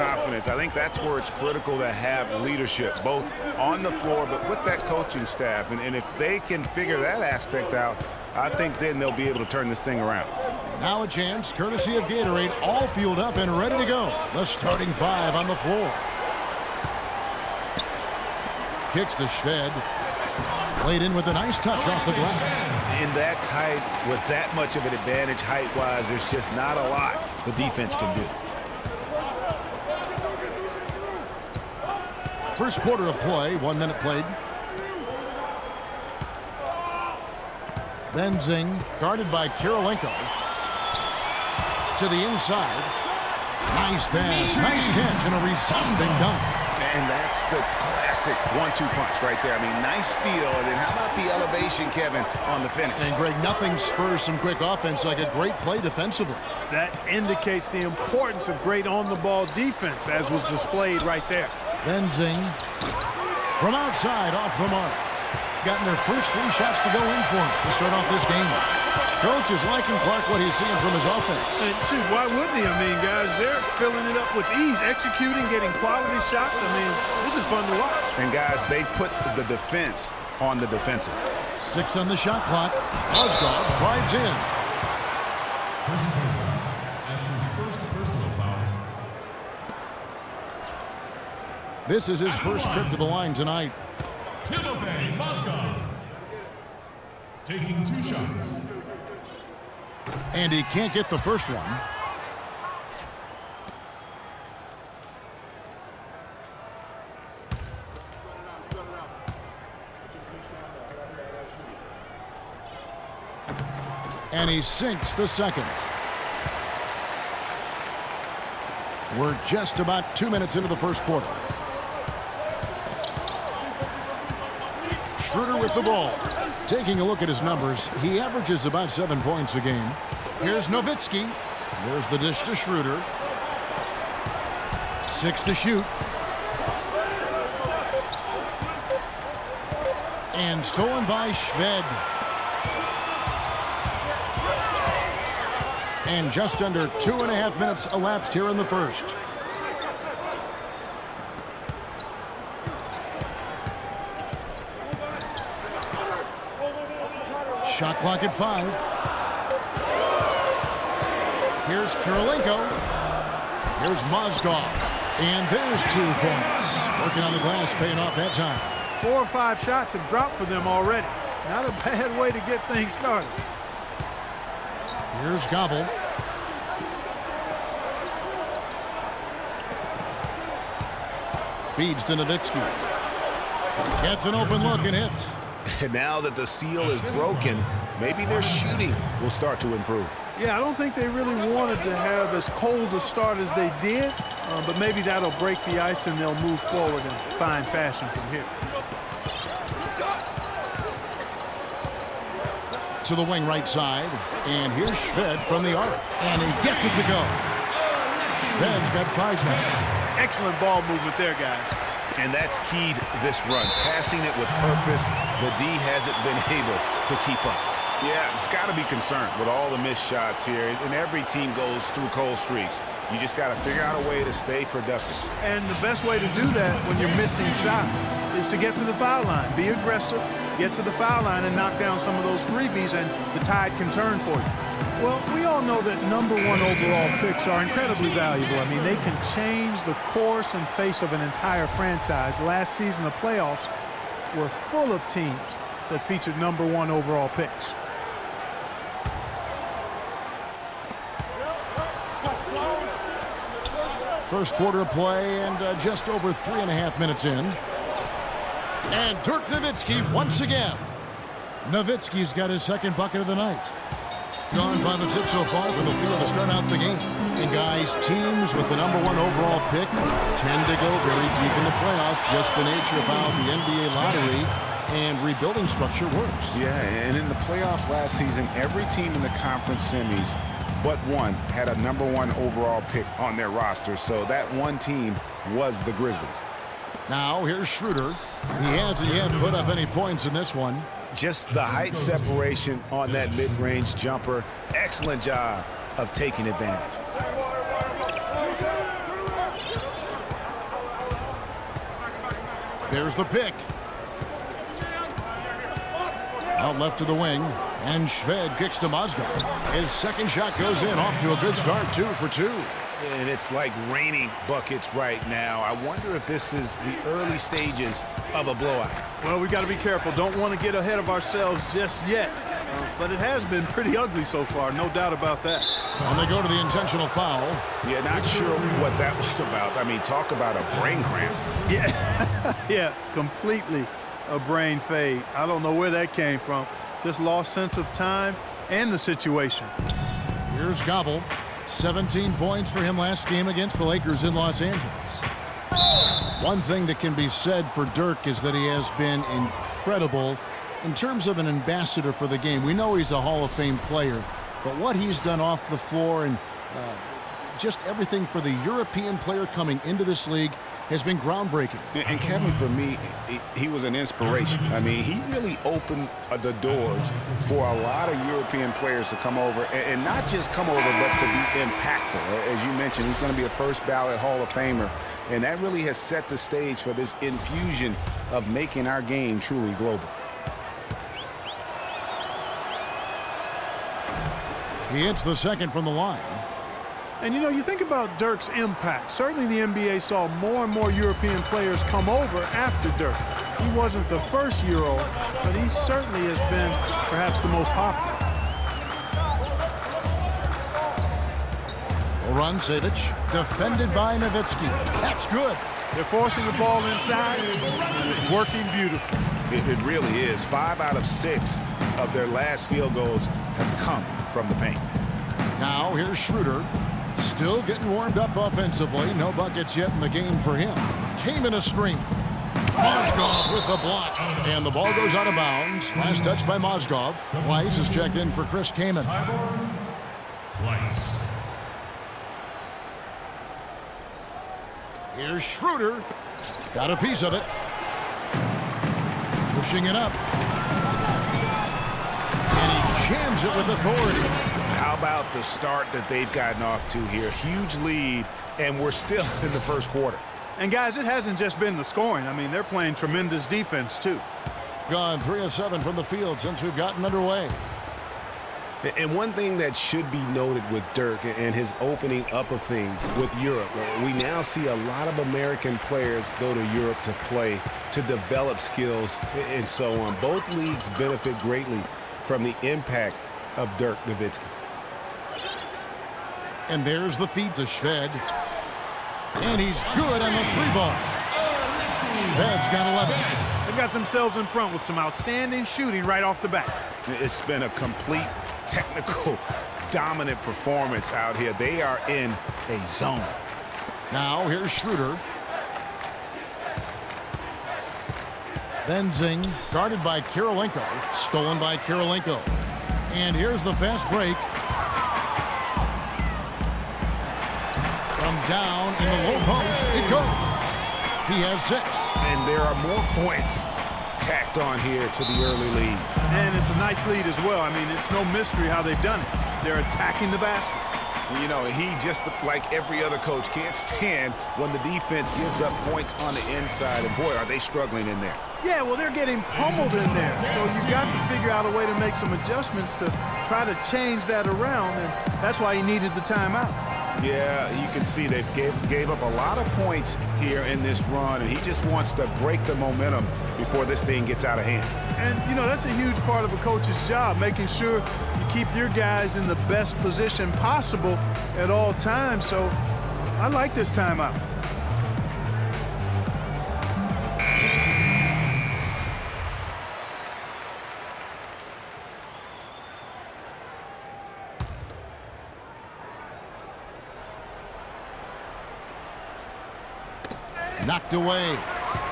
confidence. I think that's where it's critical to have leadership, both on the floor but with that coaching staff. And if they can figure that aspect out, I think then they'll be able to turn this thing around. Now a chance, courtesy of Gatorade, all fueled up and ready to go. The starting five on the floor. Kicks to Shved. Played in with a nice touch off the glass. In that tight, with that much of an advantage height-wise, there's just not a lot the defense can do. First quarter of play, 1 minute played. Benzing, guarded by Kirilenko. To the inside. Nice pass, nice catch, and a resounding dunk. And that's the classic 1-2 punch right there. I mean, nice steal. And then how about the elevation, Kevin, on the finish? And, Greg, nothing spurs some quick offense like a great play defensively. That indicates the importance of great on-the-ball defense, as was displayed right there. Benzing from outside off the mark. Gotten their first 3 shots to go in for him to start off this game. Coach is liking Clark what he's seeing from his offense. And shoot, why wouldn't he? I mean, guys, they're filling it up with ease, executing, getting quality shots. I mean, this is fun to watch. And, guys, they put the defense on the defensive. 6 on the shot clock. Mozgov drives in. That's his first personal foul. This is his first trip to the line tonight. Timofey Mozgov taking 2 shots. And he can't get the first one. And he sinks the second. We're just about 2 minutes into the first quarter. Schroeder with the ball. Taking a look at his numbers, he averages about 7 points a game. Here's Nowitzki. There's the dish to Schroeder. 6 to shoot. And stolen by Shved. And just under 2.5 minutes elapsed here in the first. Shot clock at 5. Here's Kirilenko. Here's Mozgov. And there's 2 points. Working on the glass, paying off that time. 4 or 5 shots have dropped for them already. Not a bad way to get things started. Here's Gobble. Feeds to Nowitzki. Gets an open look and hits. And now that the seal is broken, maybe their shooting will start to improve. Yeah, I don't think they really wanted to have as cold a start as they did, but maybe that'll break the ice and they'll move forward in fine fashion from here. To the wing right side, and here's Shved from the arc, and he gets it to go. Shved's got 5 now. Excellent ball movement there, guys. And that's keyed this run. Passing it with purpose, the D hasn't been able to keep up. Yeah, it's got to be concerned with all the missed shots here, and every team goes through cold streaks. You just got to figure out a way to stay productive. And the best way to do that when you're missing shots is to get to the foul line. Be aggressive, get to the foul line, and knock down some of those freebies, and the tide can turn for you. Well, we all know that #1 overall picks are incredibly valuable. I mean, they can change the course and face of an entire franchise. Last season, the playoffs were full of teams that featured #1 overall picks. First quarter of play and just over 3.5 minutes in. And Dirk Nowitzki once again. Nowitzki's got his second bucket of the night. Gone 5 of 6 so far from the field to start out the game. And guys, teams with the #1 overall pick tend to go very deep in the playoffs. Just the nature of how the NBA lottery and rebuilding structure works. Yeah, and in the playoffs last season, every team in the conference semis but one had a #1 overall pick on their roster. So that one team was the Grizzlies. Now here's Schroeder. He hasn't yet put up any points in this one. Just the height separation on that mid-range jumper. Excellent job of taking advantage. There's the pick. Out left to the wing, and Shved kicks to Mozgov. His second shot goes in, off to a good start, 2 for 2. And it's like raining buckets right now. I wonder if this is the early stages of a blowout. Well, we got to be careful. Don't want to get ahead of ourselves just yet. But it has been pretty ugly so far, no doubt about that. And they go to the intentional foul. Yeah, not sure what that was about. I mean, talk about a brain cramp. Yeah, yeah, completely a brain fade. I don't know where that came from. Just lost sense of time and the situation. Here's Gobble. 17 points for him last game against the Lakers in Los Angeles. One thing that can be said for Dirk is that he has been incredible in terms of an ambassador for the game. We know he's a Hall of Fame player, but what he's done off the floor and just everything for the European player coming into this league has been groundbreaking. And Kevin, for me, he was an inspiration. I mean, he really opened the doors for a lot of European players to come over, and not just come over, but to be impactful. As you mentioned, he's going to be a first ballot Hall of Famer, and that really has set the stage for this infusion of making our game truly global. He hits the second from the line. And, you know, you think about Dirk's impact. Certainly the NBA saw more and more European players come over after Dirk. He wasn't the first Euro, but he certainly has been perhaps the most popular. Goran Savic, defended by Nowitzki. That's good. They're forcing the ball inside, and it's working beautifully. It really is. 5 out of 6 of their last field goals have come from the paint. Now here's Schroeder. Still getting warmed up offensively. No buckets yet in the game for him. Came in a screen. Mozgov with the block. And the ball goes out of bounds. Last touch by Mozgov. Weiss is checked in for Chris Kaman. Weiss. Here's Schroeder. Got a piece of it. Pushing it up. And he jams it with authority. How about the start that they've gotten off to here? Huge lead, and we're still in the first quarter. And, guys, it hasn't just been the scoring. I mean, they're playing tremendous defense, too. Gone 3 of 7 from the field since we've gotten underway. And one thing that should be noted with Dirk and his opening up of things with Europe, we now see a lot of American players go to Europe to play, to develop skills, and so on. Both leagues benefit greatly from the impact of Dirk Nowitzki. And there's the feed to Shved. And he's good on the 3-ball. Shved's got 11. They've got themselves in front with some outstanding shooting right off the bat. It's been a complete technical, dominant performance out here. They are in a zone. Now here's Schroeder. Benzing, guarded by Kirilenko. Stolen by Kirilenko. And here's the fast break. From down in the low post, it goes. He has 6. And there are more points tacked on here to the early lead. And it's a nice lead as well. I mean, it's no mystery how they've done it. They're attacking the basket. You know, he just, like every other coach, can't stand when the defense gives up points on the inside. And boy, are they struggling in there. Yeah, well, they're getting pummeled in there. So you've got to figure out a way to make some adjustments to try to change that around. And that's why he needed the timeout. Yeah, you can see they gave up a lot of points here in this run, and he just wants to break the momentum before this thing gets out of hand. And, you know, that's a huge part of a coach's job, making sure you keep your guys in the best position possible at all times. So I like this timeout. Knocked away.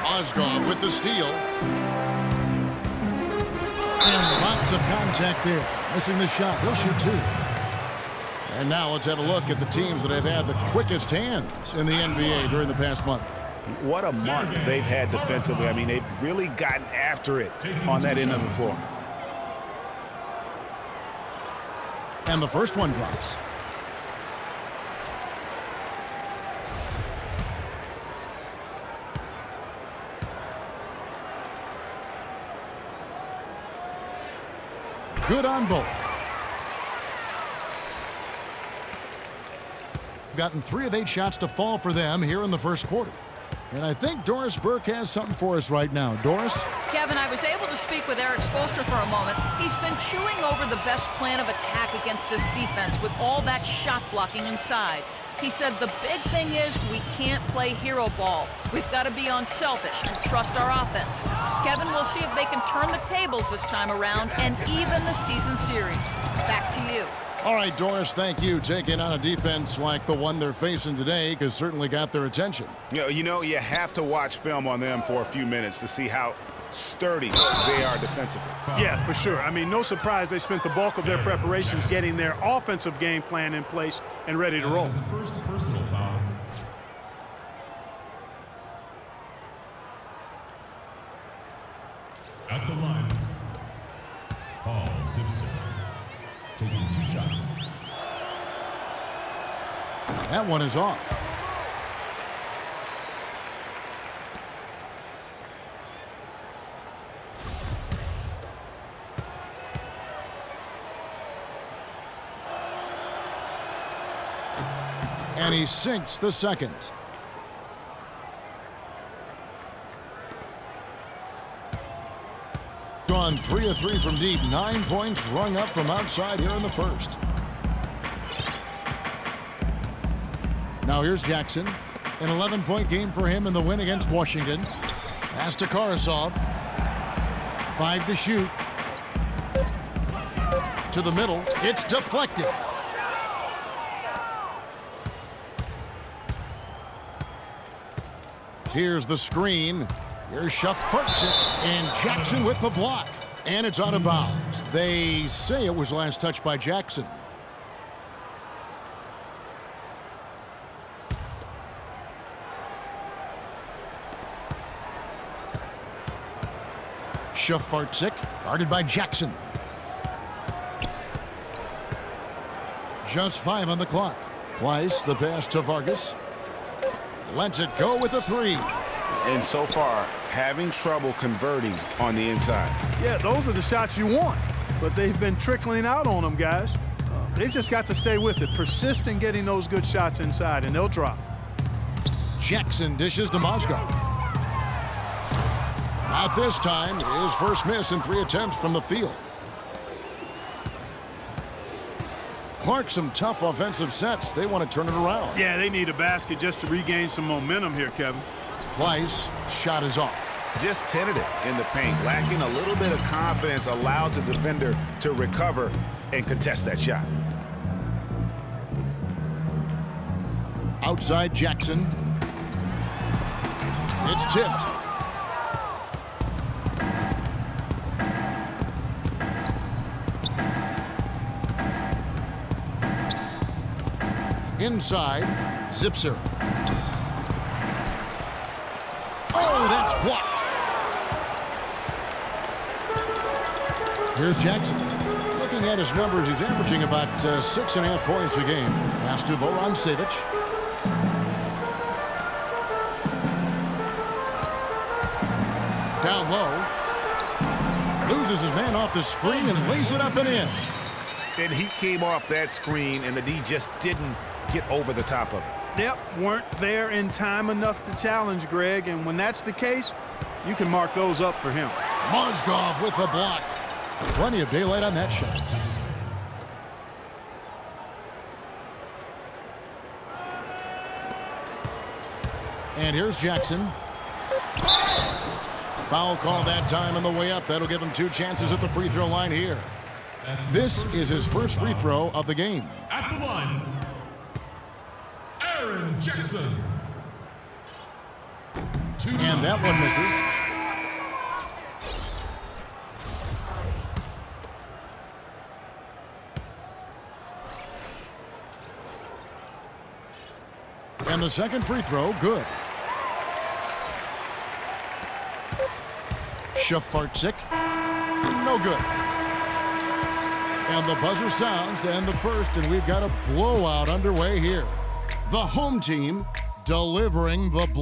Mozgov with the steal. And lots of contact there. Missing the shot. He'll shoot 2. And now let's have a look at the teams that have had the quickest hands in the NBA during the past month. What a month they've had defensively. I mean, they've really gotten after it on that end of the floor. And the first one drops. Good on both. Gotten 3 of 8 shots to fall for them here in the first quarter. And I think Doris Burke has something for us right now. Doris? Kevin, I was able to speak with Eric Spoelstra for a moment. He's been chewing over the best plan of attack against this defense with all that shot blocking inside. He said the big thing is we can't play hero ball. We've got to be unselfish and trust our offense. Kevin, we'll see if they can turn the tables this time around and even the season series. Back to you. All right, Doris, thank you. Taking on a defense like the one they're facing today has certainly got their attention. You know, you have to watch film on them for a few minutes to see how sturdy they are defensively. Yeah, for sure. I mean, no surprise they spent the bulk of their preparations getting their offensive game plan in place and ready to roll. His first personal foul. At the line, Paul Zipser, taking 2 shots. That one is off. And he sinks the second. Gone 3 of 3 from deep. 9 points rung up from outside here in the first. Now here's Jackson. An 11-point game for him in the win against Washington. Pass to Karasov. 5 to shoot. To the middle. It's deflected. Here's the screen. Here's Shafurchik, and Jackson with the block. And it's out of bounds. They say it was last touched by Jackson. Shafurchik, guarded by Jackson. Just 5 on the clock. Pleiss, the pass to Vargas. Lets it go with a 3. And so far, having trouble converting on the inside. Yeah, those are the shots you want, but they've been trickling out on them, guys. They've just got to stay with it. Persist in getting those good shots inside, and they'll drop. Jackson dishes to Mozgov. Not this time. His first miss in 3 attempts from the field. Clark, some tough offensive sets. They want to turn it around. Yeah, they need a basket just to regain some momentum here, Kevin. Pleiss, shot is off. Just tentative in the paint, lacking a little bit of confidence, allowed the defender to recover and contest that shot. Outside Jackson. It's tipped. Inside, Zipser. Oh, that's blocked. Here's Jackson. Looking at his numbers, he's averaging about 6.5 points a game. Pass to Vorontsevich. Down low. Loses his man off the screen and lays it up and in. And he came off that screen, and the D just didn't get over the top of it. Yep, weren't there in time enough to challenge Greg, and when that's the case, you can mark those up for him. Mozgov with the block. Plenty of daylight on that shot. And here's Jackson. Foul call that time on the way up. That'll give him 2 chances at the free throw line here. This is his first free throw of the game. At the line, Aaron Jackson. 2 shots. And that one misses. And the second free throw, good. Shafurchik, no good. And the buzzer sounds to end the first, and we've got a blowout underway here. The home team delivering the